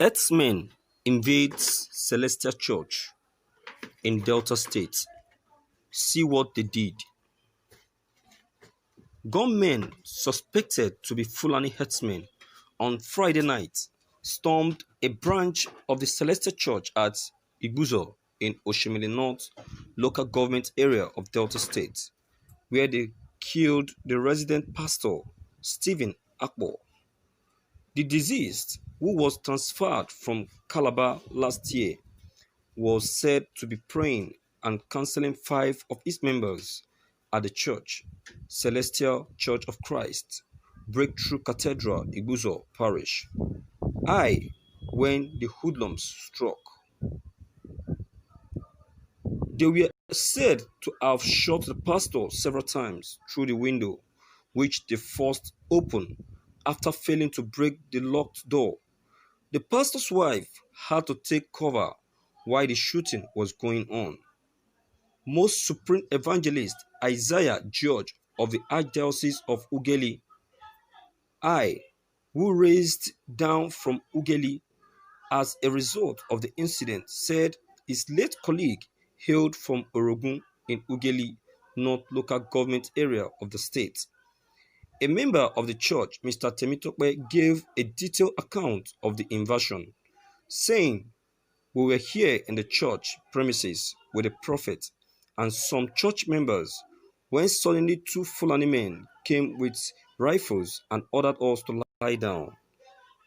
Herdsmen invades Celestial Church in Delta State. See what they did. Gunmen suspected to be Fulani herdsmen on Friday night stormed a branch of the Celestial Church at Iguzo in Oshimili North local government area of Delta State, where they killed the resident pastor, Stephen Akpo. The deceased, who was transferred from Calabar last year, was said to be praying and counseling five of its members at the church, Celestial Church of Christ, Breakthrough Cathedral, Iguzo Parish. When the hoodlums struck. They were said to have shot the pastor several times through the window, which they forced open after failing to break the locked door. The pastor's wife had to take cover while the shooting was going on. Most Supreme Evangelist Isaiah George of the Archdiocese of Ughelli, who raised down from Ughelli as a result of the incident, said his late colleague hailed from Orogun in Ughelli North local government area of the state. A member of the church, Mr. Temitope, gave a detailed account of the invasion, saying, "We were here in the church premises with the prophet and some church members when suddenly two Fulani men came with rifles and ordered us to lie down.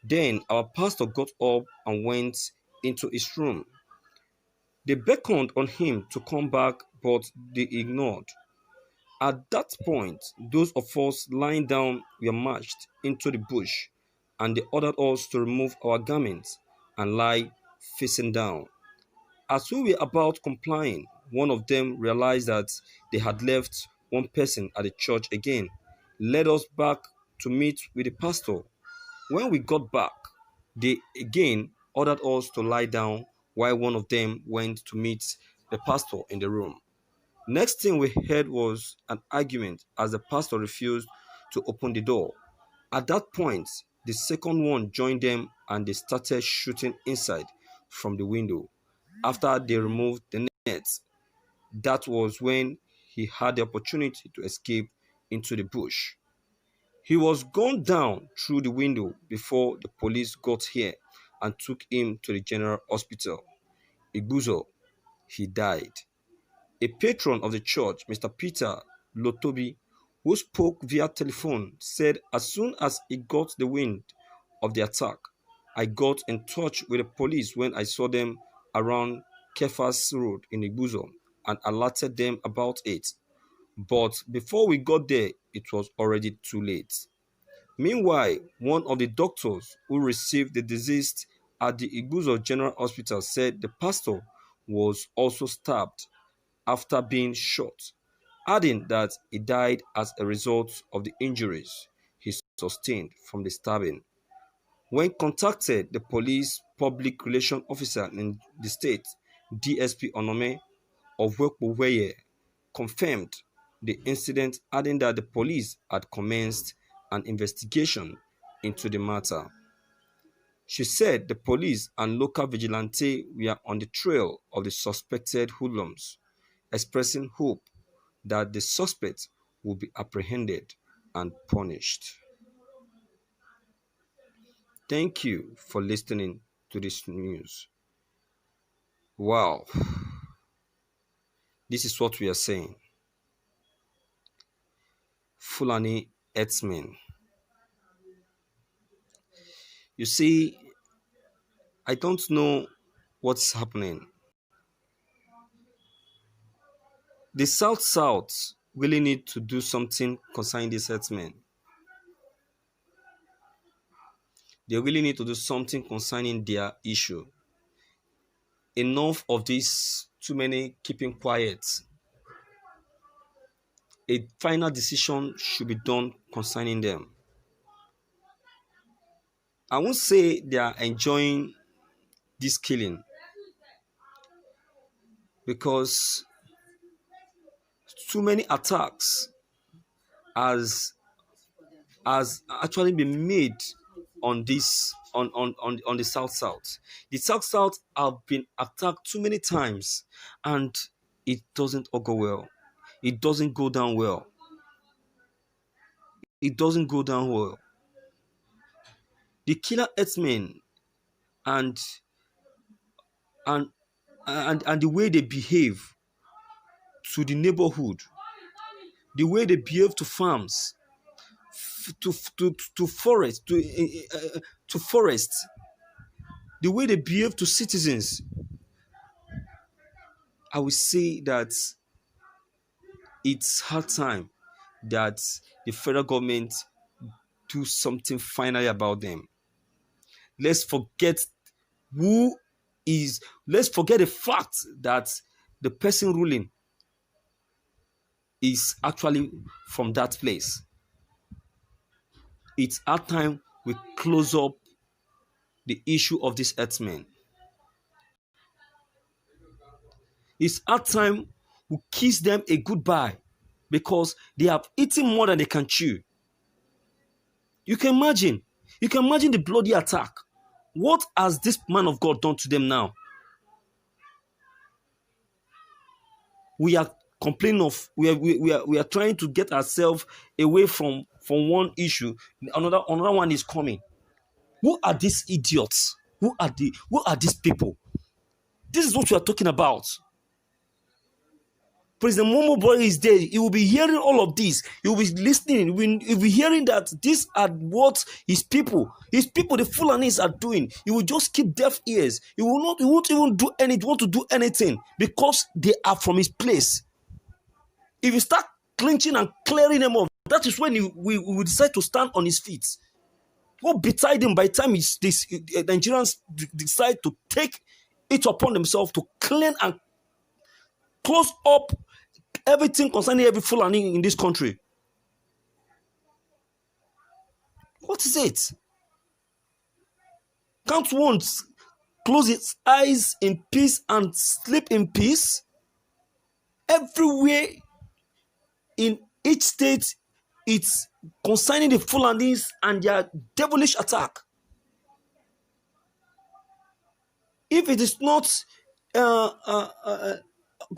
Then our pastor got up and went into his room. They beckoned on him to come back, but they ignored. At that point, those of us lying down were marched into the bush, and they ordered us to remove our garments and lie facing down. As we were about complying, one of them realized that they had left one person at the church again, led us back to meet with the pastor. When we got back, they again ordered us to lie down while one of them went to meet the pastor in the room. Next thing we heard was an argument as the pastor refused to open the door. At that point, the second one joined them and they started shooting inside from the window. After they removed the nets, that was when he had the opportunity to escape into the bush. He was gunned down through the window before the police got here and took him to the general hospital. Iguzo, he died. A patron of the church, Mr. Peter Lotobi, who spoke via telephone, said as soon as he got the wind of the attack, I got in touch with the police when I saw them around Kefas Road in Iguzo and alerted them about it. But before we got there, it was already too late. Meanwhile, one of the doctors who received the deceased at the Iguzo General Hospital said the pastor was also stabbed after being shot, adding that he died as a result of the injuries he sustained from the stabbing. When contacted, the police public relations officer in the state, DSP Onome of Wekbuweye, confirmed the incident, adding that the police had commenced an investigation into the matter. She said the police and local vigilante were on the trail of the suspected hoodlums, expressing hope that the suspect will be apprehended and punished. Thank you for listening to this news. Wow, this is what we are saying. Fulani herdsmen. You see, I don't know what's happening. The South really need to do something concerning these herdsmen. They really need to do something concerning their issue. Enough of this, too many keeping quiet. A final decision should be done concerning them. I won't say they are enjoying this killing because too many attacks has actually been made on this on the South. The South have been attacked too many times, and it doesn't go well. It doesn't go down well. It doesn't go down well. The killer herdsmen and and and the way they behave to the neighborhood, the way they behave to farms, to forest, to forest, the way they behave to citizens, I will say that it's hard time that the federal government do something finally about them. Let's forget who is, let's forget the fact that the person ruling is actually from that place. It's our time we close up the issue of these herdsmen. It's our time we kiss them a goodbye because they have eaten more than they can chew. You can imagine the bloody attack. What has this man of God done to them now? We are complaining of, we are trying to get ourselves away from one issue. Another one is coming. Who are these idiots? Who are these people? This is what we are talking about. President Momo Buhari is there. He will be hearing all of this. He will be listening. He will be hearing that these are what his people, the Fulanis are doing. He will just keep deaf ears. He won't even want to do anything because they are from his place. If you start clinching and clearing them off, that is when we will decide to stand on his feet. What betide him by the time Nigerians decide to take it upon themselves to clean and close up everything concerning every Fulani in this country. What is it? Can't one close its eyes in peace and sleep in peace? Everywhere in each state, it's concerning the Fulanis and their devilish attack. If it is not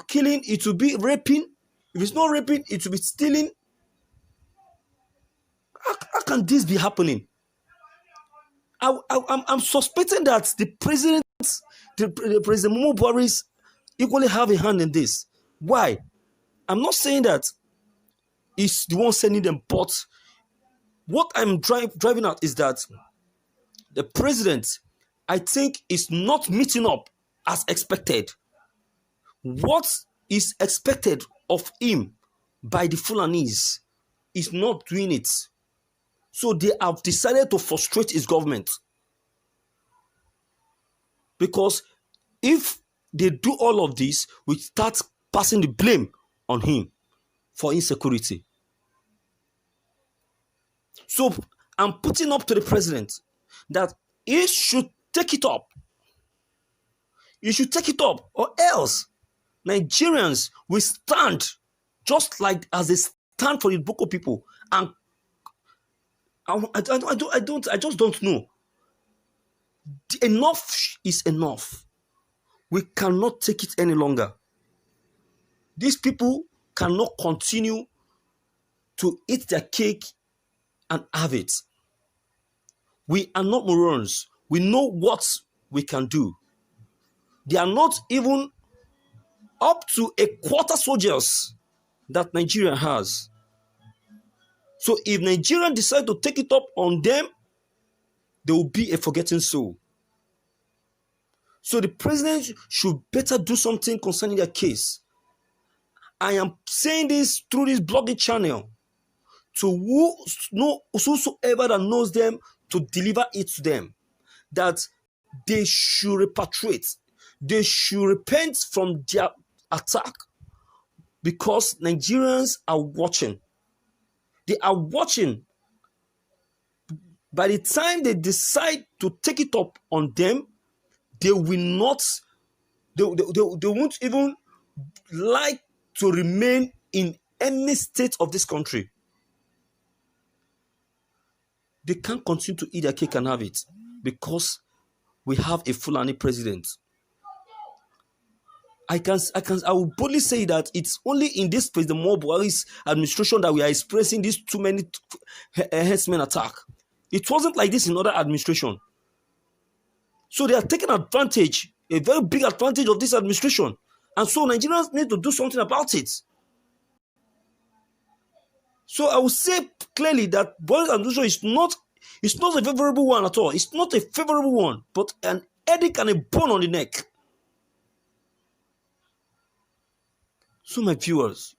killing, it will be raping. If it's not raping, it will be stealing. How can this be happening? I'm suspecting that the President Momo Buhari equally have a hand in this. Why? I'm not saying that he's the one sending them, but what I'm driving at is that the president, I think, is not meeting up as expected. What is expected of him by the Fulanis is not doing it. So they have decided to frustrate his government. Because if they do all of this, we start passing the blame on him for insecurity. So I'm putting up to the president that he should take it up. He should take it up, or else Nigerians will stand just like as they stand for the Boko people. And I just don't know. Enough is enough. We cannot take it any longer. These people cannot continue to eat their cake and have it. We are not morons. We know what we can do. They are not even up to a quarter soldiers that Nigeria has. So if Nigeria decide to take it up on them, there will be a forgetting soul. So the president should better do something concerning their case. I am saying this through this blogging channel to whosoever that knows them, to deliver it to them, that they should repatriate. They should repent from their attack, because Nigerians are watching. They are watching. By the time they decide to take it up on them, they will not, they won't even like to remain in any state of this country. They can't continue to eat their cake and have it. because we have a Fulani president. I will boldly say that it's only in this President Buhari's administration that we are experiencing these too many herdsmen attack. It wasn't like this in other administration. So they are taking advantage, a very big advantage of this administration. And so Nigerians need to do something about it. So I will say clearly that Buhari's administration is not a favorable one at all. It's not a favorable one, but an headache and a bone on the neck. So my viewers,